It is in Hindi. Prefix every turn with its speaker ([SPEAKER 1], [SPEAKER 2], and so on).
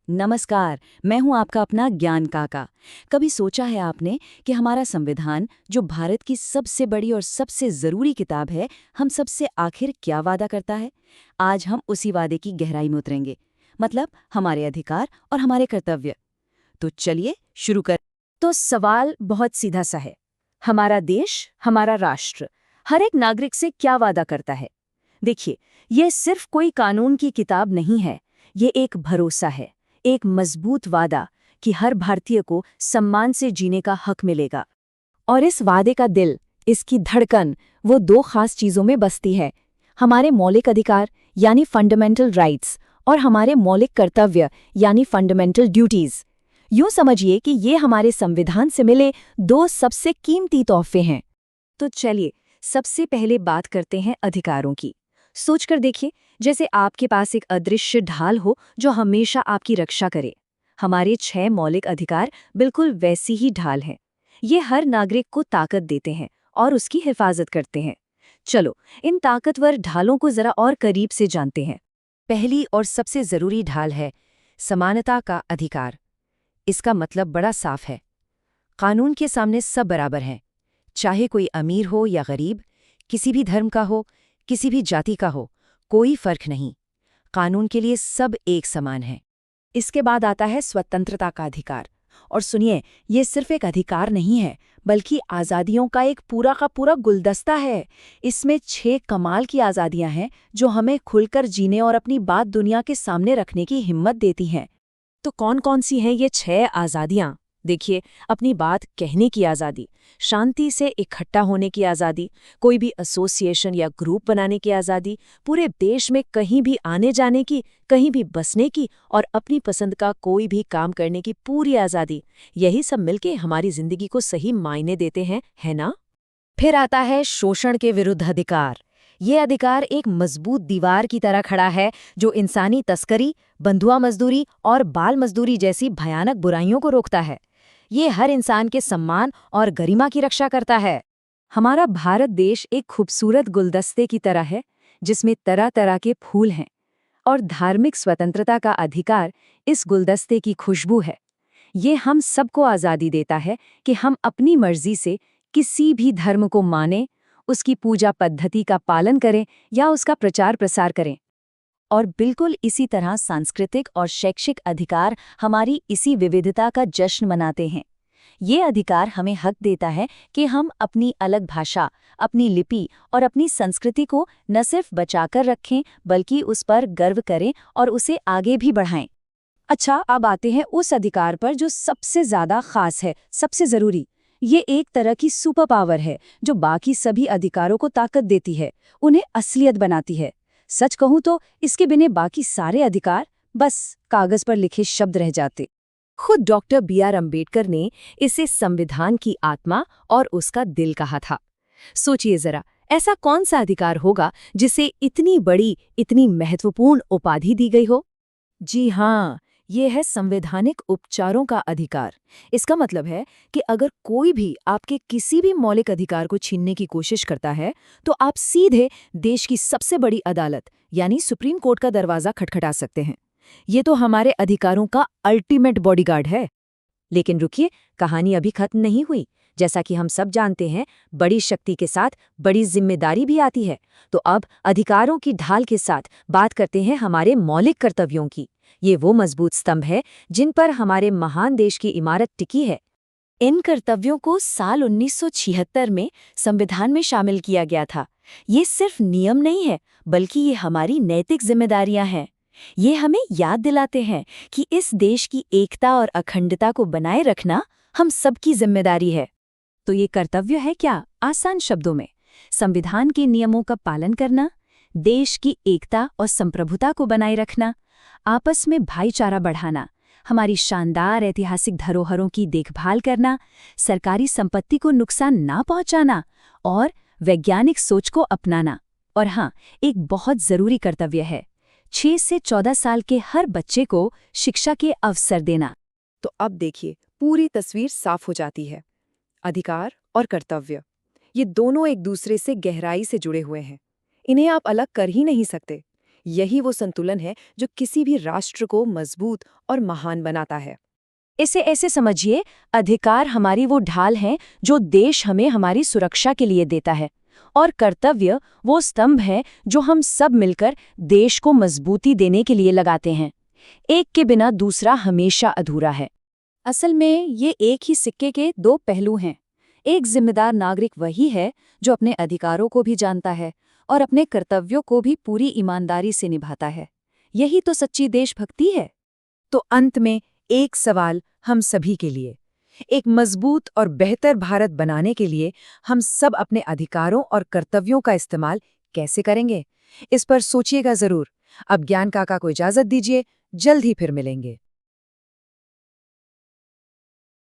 [SPEAKER 1] नमस्कार। मैं हूं आपका अपना ज्ञान काका। कभी सोचा है आपने कि हमारा संविधान, जो भारत की सबसे बड़ी और सबसे जरूरी किताब है, हम सबसे आखिर क्या वादा करता है? आज हम उसी वादे की गहराई में उतरेंगे। मतलब हमारे अधिकार और हमारे कर्तव्य। तो चलिए शुरू कर।
[SPEAKER 2] तो सवाल बहुत सीधा सा है। हमारा देश, हमारा राष्ट्र, हर एक नागरिक से क्या वादा करता है? देखिए, ये सिर्फ कोई कानून की किताब नहीं है। ये एक भरोसा है, एक मजबूत वादा कि हर भारतीय को सम्मान से जीने का हक मिलेगा। और इस वादे का दिल, इसकी धड़कन, वो दो खास चीजों में बसती है। हमारे मौलिक अधिकार यानी फंडामेंटल राइट्स और हमारे मौलिक कर्तव्य यानी फंडामेंटल ड्यूटीज। यूं समझिए कि ये हमारे संविधान से मिले दो सबसे कीमती तोहफे हैं। तो चलिए, सबसे पहले बात करते हैं अधिकारों की। सोचकर देखिए, जैसे आपके पास एक अदृश्य ढाल हो जो हमेशा आपकी रक्षा करे। हमारे 6 मौलिक अधिकार बिल्कुल वैसी ही ढाल हैं। ये हर नागरिक को ताकत देते हैं और उसकी हिफाजत करते हैं। चलो, इन ताकतवर ढालों को जरा और करीब से जानते हैं।
[SPEAKER 3] पहली और सबसे जरूरी ढाल है समानता का अधिकार। इसका मतलब बड़ा साफ है। कानून के सामने सब बराबर हैं, चाहे कोई अमीर हो या गरीब, किसी भी धर्म का हो, किसी भी जाति का हो, कोई फर्क नहीं। कानून के लिए सब एक समान हैं।
[SPEAKER 2] इसके बाद आता है स्वतंत्रता का अधिकार। और सुनिए, ये सिर्फ एक अधिकार नहीं है, बल्कि आज़ादियों का एक पूरा का पूरा गुलदस्ता है। इसमें 6 कमाल की आज़ादियां हैं जो हमें खुलकर जीने और अपनी बात दुनिया के सामने रखने की हिम्मत देती हैं। तो कौन कौन सी हैं ये 6 आज़ादियां? देखिए, अपनी बात कहने की आज़ादी, शांति से इकट्ठा होने की आज़ादी, कोई भी एसोसिएशन या ग्रुप बनाने की आज़ादी, पूरे देश में कहीं भी आने जाने की, कहीं भी बसने की और अपनी पसंद का कोई भी काम करने की पूरी आज़ादी। यही सब मिलके हमारी जिंदगी को सही मायने देते हैं, है ना? फिर आता है शोषण के विरुद्ध अधिकार। ये अधिकार एक मजबूत दीवार की तरह खड़ा है जो इंसानी तस्करी, बंधुआ मजदूरी और बाल मजदूरी जैसी भयानक बुराइयों को रोकता है। ये हर इंसान के सम्मान और गरिमा की रक्षा करता है। हमारा भारत देश एक खूबसूरत गुलदस्ते की तरह है जिसमें तरह तरह के फूल हैं, और धार्मिक स्वतंत्रता का अधिकार इस गुलदस्ते की खुशबू है। ये हम सबको आज़ादी देता है कि हम अपनी मर्जी से किसी भी धर्म को मानें, उसकी पूजा पद्धति का पालन करें या उसका प्रचार प्रसार करें। और बिल्कुल इसी तरह सांस्कृतिक और शैक्षिक अधिकार हमारी इसी विविधता का जश्न मनाते हैं। ये अधिकार हमें हक देता है कि हम अपनी अलग भाषा, अपनी लिपि और अपनी संस्कृति को न सिर्फ बचाकर रखें, बल्कि उस पर गर्व करें और उसे आगे भी बढ़ाएं। अच्छा, अब आते हैं उस अधिकार पर जो सबसे ज्यादा खास है, सबसे जरूरी। ये एक तरह की सुपर पावर है जो बाकी सभी अधिकारों को ताकत देती है, उन्हें असलियत बनाती है। सच कहूं तो इसके बिना बाकी सारे अधिकार बस कागज पर लिखे शब्द रह जाते। खुद डॉक्टर B.R. अम्बेडकर ने इसे संविधान की आत्मा और उसका दिल कहा था। सोचिए जरा, ऐसा कौन सा अधिकार होगा जिसे इतनी बड़ी, इतनी महत्वपूर्ण उपाधि दी गई हो? जी हाँ, ये है संवैधानिक उपचारों का अधिकार। इसका मतलब है कि अगर कोई भी आपके किसी भी मौलिक अधिकार को छीनने की कोशिश करता है, तो आप सीधे देश की सबसे बड़ी अदालत यानी सुप्रीम कोर्ट का दरवाजा खटखटा सकते हैं। ये तो हमारे अधिकारों का अल्टीमेट बॉडीगार्ड है। लेकिन रुकिए, कहानी अभी खत्म नहीं हुई। जैसा कि हम सब जानते हैं, बड़ी शक्ति के साथ बड़ी जिम्मेदारी भी आती है। तो अब अधिकारों की ढाल के साथ बात करते हैं हमारे मौलिक कर्तव्यों की। ये वो मजबूत स्तंभ है जिन पर हमारे महान देश की इमारत टिकी है। इन कर्तव्यों को साल 1976 में संविधान में शामिल किया गया था। ये सिर्फ नियम नहीं है, बल्कि ये हमारी नैतिक जिम्मेदारियां हैं। ये हमें याद दिलाते हैं कि इस देश की एकता और अखंडता को बनाए रखना हम सबकी जिम्मेदारी है। तो ये कर्तव्य है क्या? आसान शब्दों में, संविधान के नियमों का पालन करना, देश की एकता और संप्रभुता को बनाए रखना, आपस में भाईचारा बढ़ाना, हमारी शानदार ऐतिहासिक धरोहरों की देखभाल करना, सरकारी संपत्ति को नुकसान ना पहुंचाना और वैज्ञानिक सोच को अपनाना। और हाँ, एक बहुत जरूरी कर्तव्य है, 6 से 14 साल के हर बच्चे को शिक्षा के अवसर देना। तो अब देखिए, पूरी तस्वीर साफ हो जाती है। अधिकार और कर्तव्य, ये दोनों एक दूसरे से गहराई से जुड़े हुए हैं। इन्हें आप अलग कर ही नहीं सकते। यही वो संतुलन है जो किसी भी राष्ट्र को मजबूत और महान बनाता है।
[SPEAKER 3] इसे ऐसे समझिए, अधिकार हमारी वो ढाल हैं जो देश हमें हमारी सुरक्षा के लिए देता है, और कर्तव्य वो स्तंभ हैं जो हम सब मिलकर देश को मजबूती देने के लिए लगाते हैं। एक के बिना दूसरा हमेशा अधूरा है।
[SPEAKER 1] असल में ये एक ही सिक्के के दो पहलू हैं। एक जिम्मेदार नागरिक वही है जो अपने अधिकारों को भी जानता है और अपने कर्तव्यों को भी पूरी ईमानदारी से निभाता है। यही तो सच्ची देशभक्ति है।
[SPEAKER 2] तो अंत में एक सवाल हम सभी के लिए, एक मजबूत और बेहतर भारत बनाने के लिए हम सब अपने अधिकारों और कर्तव्यों का इस्तेमाल कैसे करेंगे? इस पर सोचिएगा जरूर। अब ज्ञान काका को इजाजत दीजिए, जल्द ही फिर मिलेंगे।